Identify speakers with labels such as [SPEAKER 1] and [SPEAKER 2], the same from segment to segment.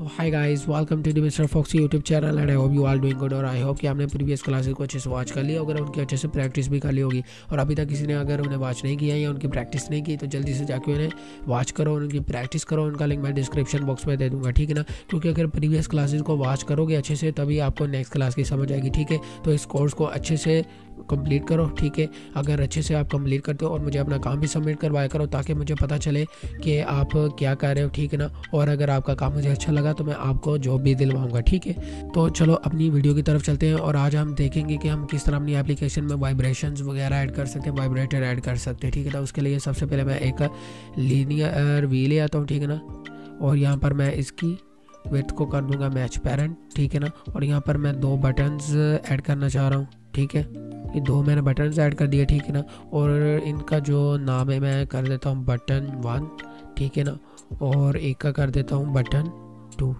[SPEAKER 1] So hi guys, welcome to the Mister Fox YouTube channel and I hope you all doing good. और I hope कि आपने previous classes को अच्छे से watch कर लिया, अगर उनकी अच्छे से प्रैक्टिस भी कर ली होगी। और अभी तक किसी ने अगर उन्हें वॉच नहीं किया या उनकी प्रैक्टिस नहीं की तो जल्दी से जाके उन्हें वॉच करो, उनकी प्रैक्टिस करो। उनका लिंक मैं डिस्क्रिप्शन बॉक्स में दे दूँगा, ठीक है ना। क्योंकि अगर प्रीवियस क्लासेस को वॉच करोगे अच्छे से तभी आपको नेक्स्ट क्लास की समझ आएगी, ठीक है। तो इस कोर्स को अच्छे से कंप्लीट करो, ठीक है। अगर अच्छे से आप कंप्लीट करते हो और मुझे अपना काम भी सबमिट करवाया करो ताकि मुझे पता चले कि आप क्या कर रहे हो, ठीक है ना। और अगर आपका काम मुझे अच्छा लगा तो मैं आपको जॉब भी दिलवाऊंगा, ठीक है। तो चलो अपनी वीडियो की तरफ चलते हैं और आज हम देखेंगे कि हम किस तरह अपनी एप्लीकेशन में वाइब्रेशंस वगैरह ऐड कर सकते हैं, वाइब्रेटर ऐड कर सकते हैं, ठीक है ना। उसके लिए सबसे पहले मैं एक लीनियर वी ले आता हूँ, ठीक है ना। और यहाँ पर मैं इसकी विड्थ को कर दूंगा मैच पेरेंट, ठीक है ना। और यहाँ पर मैं 2 बटन्स ऐड करना चाह रहा हूँ, ठीक है। ये 2 मैंने बटन्स ऐड कर दिए, ठीक है ना। और इनका जो नाम है मैं कर देता हूँ बटन 1, ठीक है ना। और एक का कर देता हूँ बटन 2,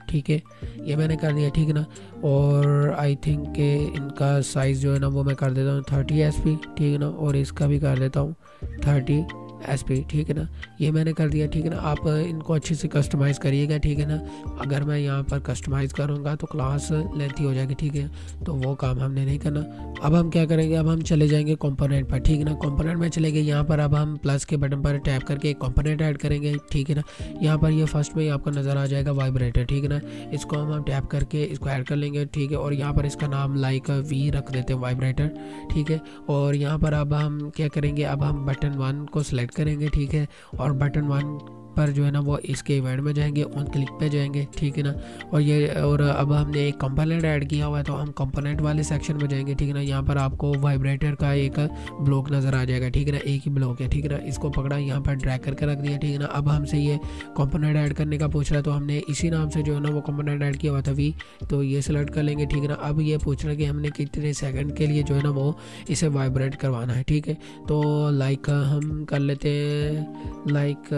[SPEAKER 1] ठीक है। ये मैंने कर दिया, ठीक है ना। और आई थिंक कि इनका साइज़ जो है ना वो मैं कर देता हूँ 30 SP, ठीक है ना। और इसका भी कर देता हूँ 30 SP, ठीक है ना। ये मैंने कर दिया, ठीक है ना। आप इनको अच्छे से कस्टमाइज़ करिएगा, ठीक है ना। अगर मैं यहाँ पर कस्टमाइज़ करूँगा तो क्लास लेंथी हो जाएगी, ठीक है। तो वो काम हमने नहीं करना। अब हम क्या करेंगे, अब हम चले जाएंगे कंपोनेंट पर, ठीक है ना। कंपोनेंट में चले गए, यहाँ पर अब हम प्लस के बटन पर टैप करके एक कंपोनेंट ऐड करेंगे, ठीक है ना। यहाँ पर ये फर्स्ट में ही आपको नज़र आ जाएगा वाइब्रेटर, ठीक है ना। इसको हम टैप करके इसको ऐड कर लेंगे, ठीक है। और यहाँ पर इसका नाम लाइक वी रख देते हैं वाइब्रेटर, ठीक है। और यहाँ पर अब हम क्या करेंगे, अब हम बटन 1 को सिलेक्ट करेंगे, ठीक है। और बटन 1 पर जो है ना वो इसके इवेंट में जाएंगे, ऑन क्लिक पे जाएंगे, ठीक है ना। और अब हमने एक कंपोनेंट ऐड किया हुआ है तो हम कंपोनेंट वाले सेक्शन में जाएंगे, ठीक है ना। यहाँ पर आपको वाइब्रेटर का एक ब्लॉक नज़र आ जाएगा, ठीक है ना। एक ही ब्लॉक है, ठीक है ना। इसको पकड़ा, यहाँ पर ड्रैग करके रख दिया, ठीक है ना। अब हमसे ये कंपोनेंट ऐड करने का पूछ रहा है तो हमने इसी नाम से जो है ना वो कंपोनेंट ऐड किया हुआ था वी, तो ये सेलेक्ट कर लेंगे, ठीक है ना। अब ये पूछ रहा है कि हमने कितने सेकंड के लिए जो है ना वो इसे वाइब्रेट करवाना है, ठीक है। तो लाइक हम कर लेते हैं लाइक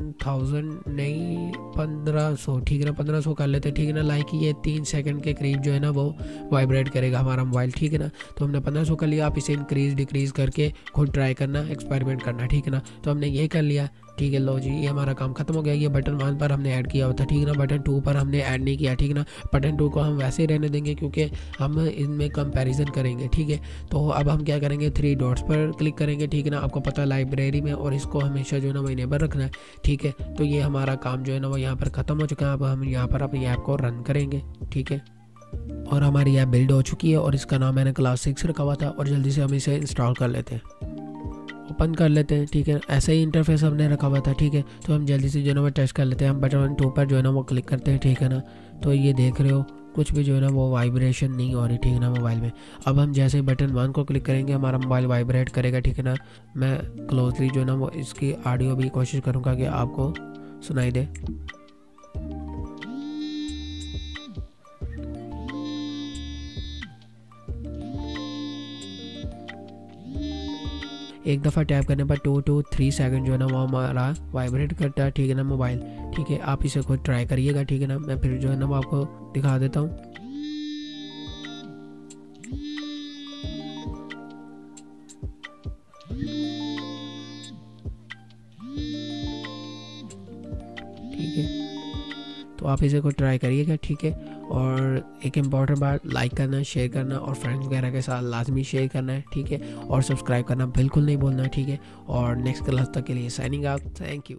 [SPEAKER 1] 1000 नहीं 1500, ठीक है ना। 1500 कर लेते हैं, ठीक है ना। लाइक ये 3 सेकंड के करीब जो है ना वो वाइब्रेट करेगा हमारा मोबाइल, ठीक है ना। तो हमने 1500 कर लिया। आप इसे इंक्रीज डिक्रीज करके खुद ट्राई करना, एक्सपेरिमेंट करना, ठीक है ना। तो हमने ये कर लिया, ठीक है। लो जी, ये हमारा काम खत्म हो गया। ये बटन 1 पर हमने ऐड किया हुआ था, ठीक है ना। बटन 2 पर हमने ऐड नहीं किया, ठीक है ना। बटन 2 को हम वैसे ही रहने देंगे क्योंकि हम इनमें कंपैरिजन करेंगे, ठीक है। तो अब हम क्या करेंगे, 3 डॉट्स पर क्लिक करेंगे, ठीक है ना। आपको पता है लाइब्रेरी में, और इसको हमेशा जो है ना वो इनेबल रखना है, ठीक है। तो ये हमारा काम जो है ना वो यहाँ पर ख़त्म हो चुका है। अब हम यहाँ पर अपनी ऐप को रन करेंगे, ठीक है। और हमारी ऐप बिल्ड हो चुकी है और इसका नाम मैंने क्लास 6 रखा हुआ था। और जल्दी से हम इसे इंस्टॉल कर लेते हैं, ओपन कर लेते हैं, ठीक है। ऐसा ही इंटरफेस हमने रखा हुआ था, ठीक है। तो हम जल्दी से जो है ना वो टेस्ट कर लेते हैं। हम बटन 2 पर जो है ना वो क्लिक करते हैं, ठीक है ना। तो ये देख रहे हो कुछ भी जो है ना वो वाइब्रेशन नहीं हो रही, ठीक है ना, मोबाइल में। अब हम जैसे बटन 1 को क्लिक करेंगे हमारा मोबाइल वाइब्रेट करेगा, ठीक है ना। मैं क्लोजली जो है ना वो इसकी ऑडियो भी कोशिश करूँगा कि आपको सुनाई दे। एक दफ़ा टैप करने पर 2 to 3 सेकंड जो है ना वो हमारा वाइब्रेट करता है, ठीक है ना, मोबाइल, ठीक है। आप इसे खुद ट्राई करिएगा, ठीक है ना। मैं फिर जो है ना वो आपको दिखा देता हूँ। ठीक है, तो आप इसे खुद ट्राई करिएगा, ठीक है। और एक इम्पॉर्टेंट बात, लाइक करना, शेयर करना और फ्रेंड्स वगैरह के साथ लाजमी शेयर करना है, ठीक है। और सब्सक्राइब करना बिल्कुल नहीं भूलना है, ठीक है। और नेक्स्ट क्लास तक के लिए साइनिंग आउट, थैंक यू।